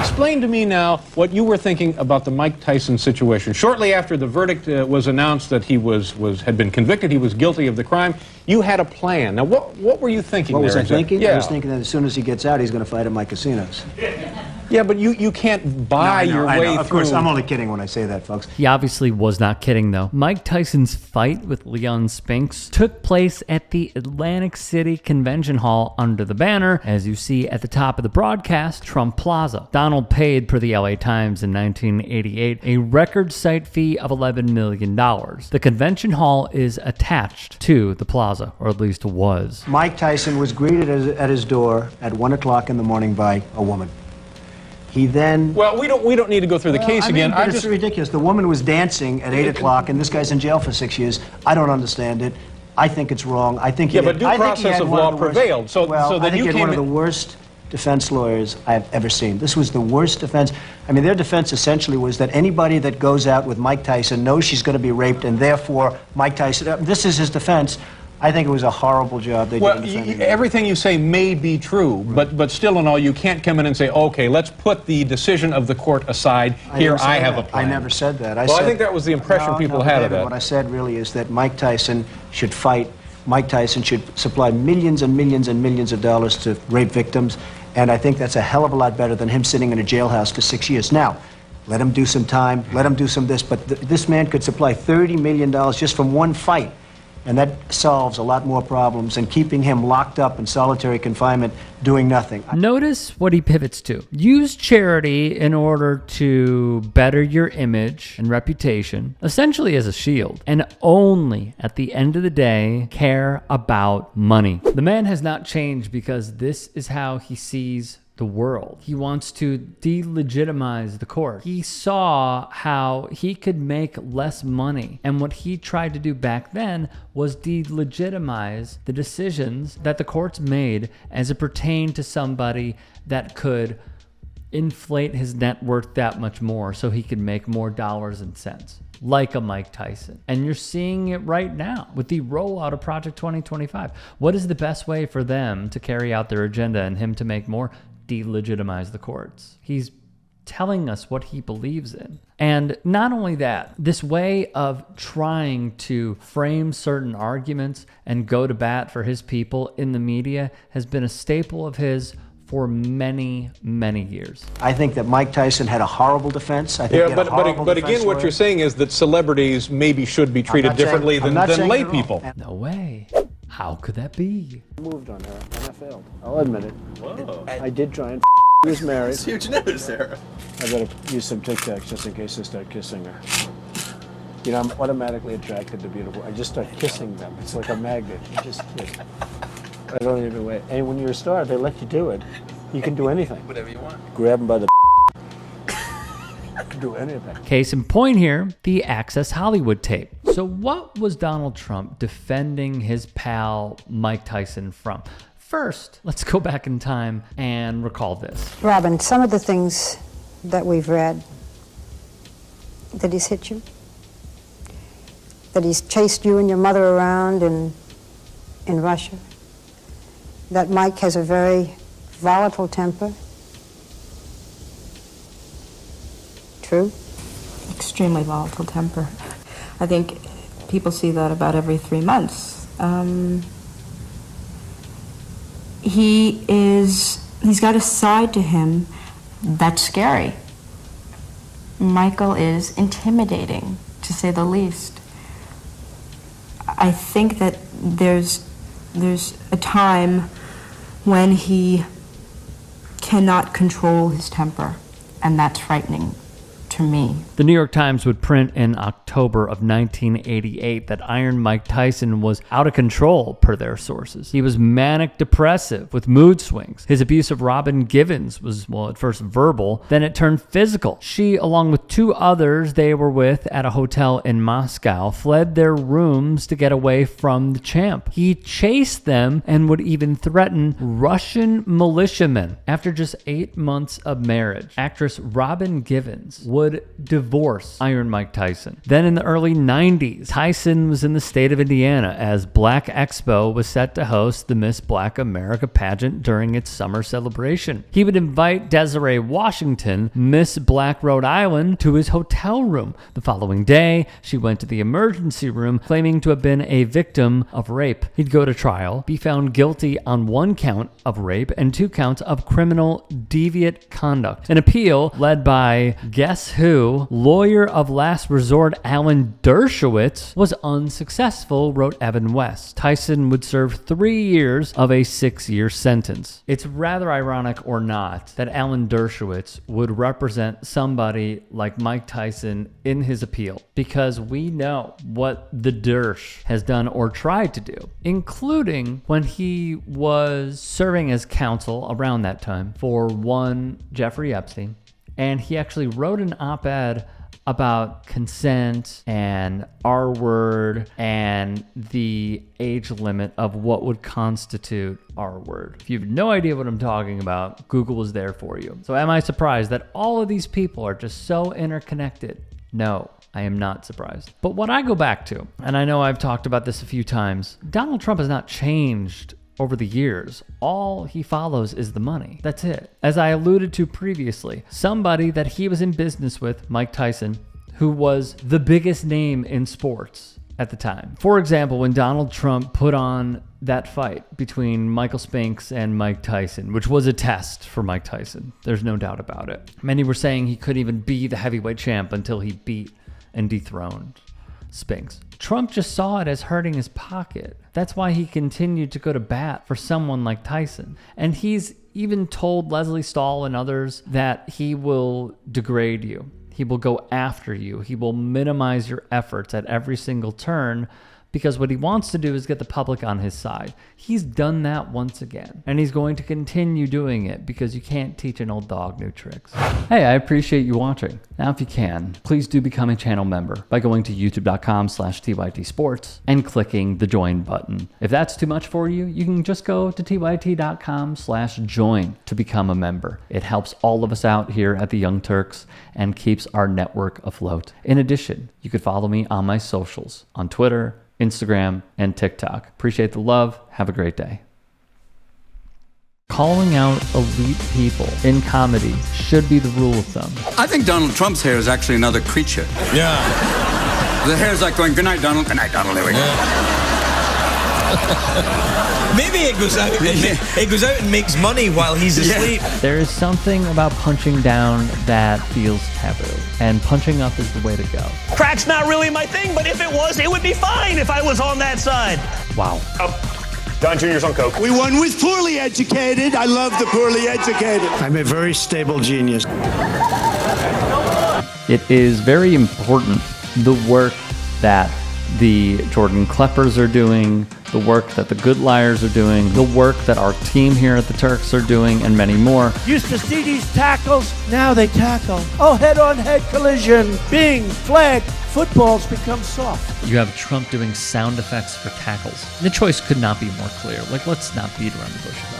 Explain to me now what you were thinking about the Mike Tyson situation. Shortly after the verdict was announced that he had been convicted, he was guilty of the crime, you had a plan. Now, what were you thinking there? What was I thinking? Yeah. I was thinking that as soon as he gets out, he's going to fight at my casinos. Yeah, but you can't buy your way through. Of course, I'm only kidding when I say that, folks. He obviously was not kidding, though. Mike Tyson's fight with Leon Spinks took place at the Atlantic City Convention Hall under the banner, as you see at the top of the broadcast, Trump Plaza. Donald paid, per the LA Times in 1988, a record site fee of $11 million. The convention hall is attached to the plaza, or at least was. Mike Tyson was greeted at his door at 1 o'clock in the morning by a woman. He then... Well, we don't need to go through the case again. But it's ridiculous. The woman was dancing at 8 o'clock, and this guy's in jail for 6 years. I don't understand it. I think it's wrong. I think but due process of law prevailed. So that I think you he had came one of the worst defense lawyers I've ever seen. This was the worst defense. I mean, their defense essentially was that anybody that goes out with Mike Tyson knows she's going to be raped, and therefore Mike Tyson... This is his defense. I think it was a horrible job they did in defending him. Everything you say may be true, but still in all, you can't come in and say, okay, let's put the decision of the court aside. Here, I have a plan. I never said that. I think that was the impression people had of that. What I said really is that Mike Tyson should fight. Mike Tyson should supply millions and millions and millions of dollars to rape victims, and I think that's a hell of a lot better than him sitting in a jailhouse for 6 years. Now, let him do some time, let him do some this, but this man could supply $30 million just from one fight. And that solves a lot more problems than keeping him locked up in solitary confinement doing nothing. Notice what he pivots to. Use charity in order to better your image and reputation, essentially as a shield, and only at the end of the day care about money. The man has not changed because this is how he sees the world. He wants to delegitimize the court. He saw how he could make less money, and what he tried to do back then was delegitimize the decisions that the courts made as it pertained to somebody that could inflate his net worth that much more so he could make more dollars and cents, like a Mike Tyson. And you're seeing it right now with the rollout of Project 2025. What is the best way for them to carry out their agenda and him to make more? Delegitimize the courts. He's telling us what he believes in. And not only that, this way of trying to frame certain arguments and go to bat for his people in the media has been a staple of his for many, many years. I think that Mike Tyson had a horrible defense. I think but again, what you're saying is that celebrities maybe should be treated differently than lay people. No way. How could that be? I moved on her, and I failed. I'll admit it. Whoa. I did try and he was married. It's huge news, Sarah. I better use some Tic Tacs just in case I start kissing her. You know, I'm automatically attracted to beautiful. I just start kissing them. It's like a magnet. You just kiss. I don't even wait. And when you're a star, they let you do it. You can do anything. Whatever you want. Grab them by the do anything. Case in point here, the Access Hollywood tape. So what was Donald Trump defending his pal Mike Tyson from? First, let's go back in time and recall this. Robin, some of the things that we've read, that he's hit you, that he's chased you and your mother around in Russia, that Mike has a very volatile temper. True? Extremely volatile temper. I think people see that about every 3 months. He's got a side to him that's scary. Michael is intimidating, to say the least. I think that there's a time when he cannot control his temper, and that's frightening to me. The New York Times would print in October of 1988 that Iron Mike Tyson was out of control, per their sources. He was manic depressive with mood swings. His abuse of Robin Givens was, well, at first verbal, then it turned physical. She, along with 2 others they were with at a hotel in Moscow, fled their rooms to get away from the champ. He chased them and would even threaten Russian militiamen. After just 8 months of marriage, actress Robin Givens would divorce divorce Iron Mike Tyson. Then in the early 90s, Tyson was in the state of Indiana as Black Expo was set to host the Miss Black America pageant during its summer celebration. He would invite Desiree Washington, Miss Black Rhode Island, to his hotel room. The following day, she went to the emergency room claiming to have been a victim of rape. He'd go to trial, be found guilty on 1 count of rape and 2 counts of criminal deviant conduct. An appeal led by, guess who, lawyer of last resort Alan Dershowitz, was unsuccessful, wrote Evan West. Tyson would serve 3 years of a 6-year sentence. It's rather ironic or not that Alan Dershowitz would represent somebody like Mike Tyson in his appeal, because we know what the Dersh has done or tried to do, including when he was serving as counsel around that time for one Jeffrey Epstein. And he actually wrote an op-ed about consent and R word and the age limit of what would constitute R word. If you have no idea what I'm talking about, Google is there for you. So am I surprised that all of these people are just so interconnected? No, I am not surprised. But what I go back to, and I know I've talked about this a few times, Donald Trump has not changed over the years. All he follows is the money. That's it. As I alluded to previously, somebody that he was in business with, Mike Tyson, who was the biggest name in sports at the time. For example, when Donald Trump put on that fight between Michael Spinks and Mike Tyson, which was a test for Mike Tyson, there's no doubt about it. Many were saying he couldn't even be the heavyweight champ until he beat and dethroned Spinks. Trump just saw it as hurting his pocket. That's why he continued to go to bat for someone like Tyson. And he's even told Leslie Stahl and others that he will degrade you. He will go after you. He will minimize your efforts at every single turn, because what he wants to do is get the public on his side. He's done that once again, and he's going to continue doing it, because you can't teach an old dog new tricks. Hey, I appreciate you watching. Now, if you can, please do become a channel member by going to youtube.com/TYTsports and clicking the join button. If that's too much for you, you can just go to tyt.com/join to become a member. It helps all of us out here at the Young Turks and keeps our network afloat. In addition, you could follow me on my socials on Twitter, Instagram, and TikTok. Appreciate the love. Have a great day. Calling out elite people in comedy should be the rule of thumb. I think Donald Trump's hair is actually another creature. Yeah. The hair's like going, good night, Donald. Good night, Donald. There we go. Maybe it goes out. It goes out and makes money while he's asleep. Yeah. There is something about punching down that feels taboo, and punching up is the way to go. Crack's not really my thing, but if it was, it would be fine if I was on that side. Wow. Don Jr.'s on coke. We won with poorly educated. I love the poorly educated. I'm a very stable genius. It is very important, the work that the Jordan Kleppers are doing, the work that the Good Liars are doing, the work that our team here at the Turks are doing, and many more. Used to see these tackles, now they tackle. Oh, head-on-head collision. Bing, flag, footballs become soft. You have Trump doing sound effects for tackles. The choice could not be more clear. Like, let's not beat around the bush about it.